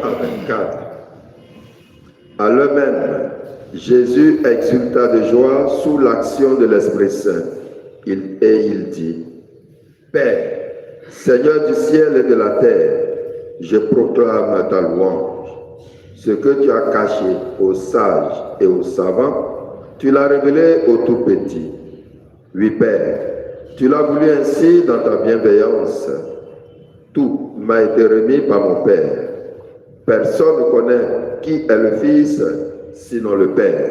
à 24. À l'heure même, Jésus exulta de joie sous l'action de l'Esprit Saint. Il dit, Père, Seigneur du ciel et de la terre, je proclame ta louange. Ce que tu as caché aux sages et aux savants, tu l'as révélé aux tout petits. Oui, Père, tu l'as voulu ainsi dans ta bienveillance. Tout m'a été remis par mon Père. Personne ne connaît qui est le Fils, sinon le Père.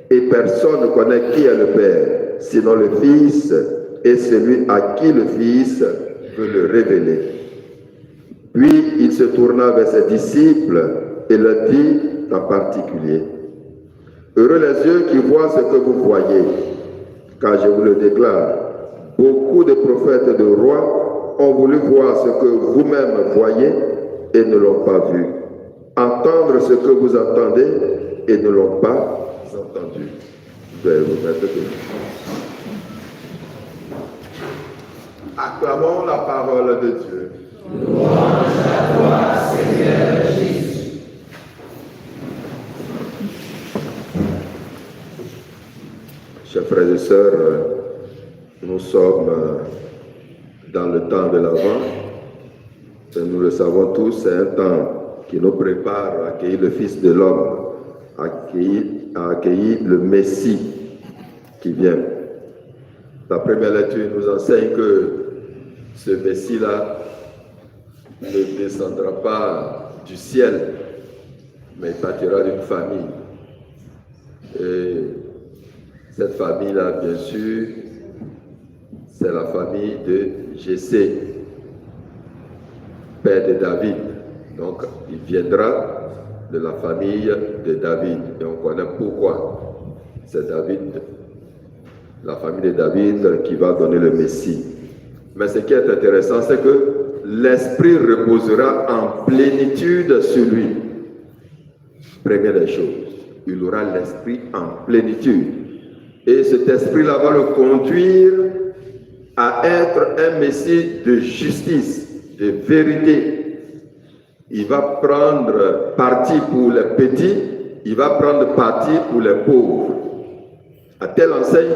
Et personne ne connaît qui est le Père, sinon le Fils, et celui à qui le Fils veut le révéler. Puis il se tourna vers ses disciples et leur dit en particulier, heureux les yeux qui voient ce que vous voyez, car je vous le déclare, beaucoup de prophètes et de rois ont voulu voir ce que vous-même voyez et ne l'ont pas vu, entendre ce que vous entendez et ne l'ont pas entendu. Je vais vous mettre debout. Acclamons la parole de Dieu. Louange à toi, Seigneur Jésus. Chers frères et sœurs, nous sommes dans le temps de l'Avent. Nous le savons tous, c'est un temps qui nous prépare à accueillir le Fils de l'homme, à accueillir le Messie qui vient. La première lecture nous enseigne que ce Messie-là ne descendra pas du ciel, mais il partira d'une famille. Et cette famille-là, bien sûr, c'est la famille de Jessé, père de David. Donc, il viendra de la famille de David. Et on connaît pourquoi. C'est David, la famille de David, qui va donner le Messie. Mais ce qui est intéressant, c'est que l'Esprit reposera en plénitude sur lui. Première des choses, il aura l'Esprit en plénitude. Et cet Esprit-là va le conduire à être un Messie de justice, de vérité. Il va prendre parti pour les petits, il va prendre parti pour les pauvres. À telle enseigne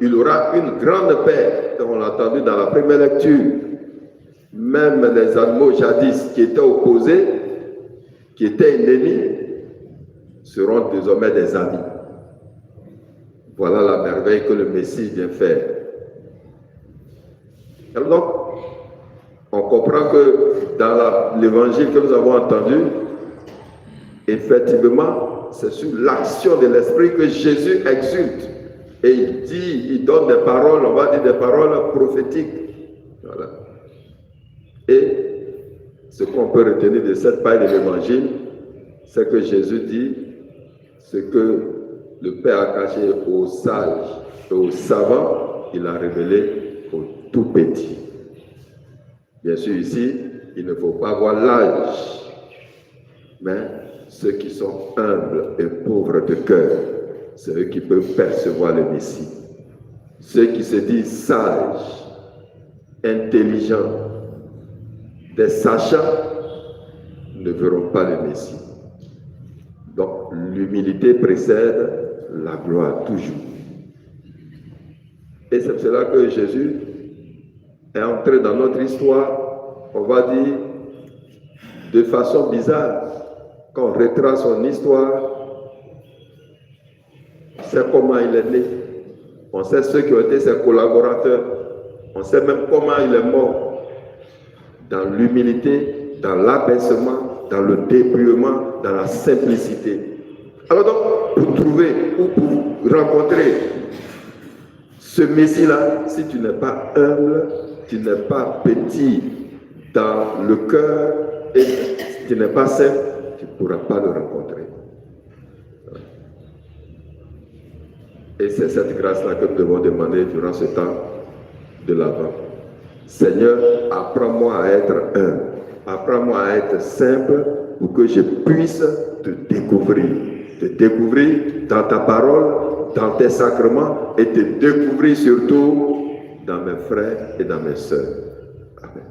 qu'il aura une grande paix, on l'a entendu dans la première lecture. Même les animaux jadis qui étaient opposés, qui étaient ennemis, seront désormais des amis. Voilà la merveille que le Messie vient faire. Alors donc, on comprend que dans l'évangile que nous avons entendu, effectivement, c'est sur l'action de l'Esprit que Jésus exulte. Et il dit, il donne des paroles, on va dire des paroles prophétiques. Voilà. Et ce qu'on peut retenir de cette paille de l'évangile, c'est que Jésus dit ce que le Père a caché aux sages et aux savants, il a révélé aux tout petits. Bien sûr, ici, il ne faut pas voir l'âge, mais ceux qui sont humbles et pauvres de cœur, c'est eux qui peuvent percevoir le Messie. Ceux qui se disent sages, intelligents, des sachants, ne verront pas le Messie. Donc, l'humilité précède la gloire, toujours. Et c'est cela que Jésus est entré dans notre histoire, on va dire, de façon bizarre. Quand on retrace son histoire, on sait comment il est né, on sait ceux qui ont été ses collaborateurs, on sait même comment il est mort, dans l'humilité, dans l'abaissement, dans le dépouillement, dans la simplicité. Alors donc, pour trouver ou pour rencontrer ce Messie-là, si tu n'es pas humble, tu n'es pas petit dans le cœur et si tu n'es pas simple, tu ne pourras pas le rencontrer. Et c'est cette grâce-là que nous devons demander durant ce temps de l'Avent. Seigneur, apprends-moi à être humble, apprends-moi à être simple pour que je puisse te découvrir dans ta parole, dans tes sacrements et te découvrir surtout dans mes frères et dans mes sœurs. Amen.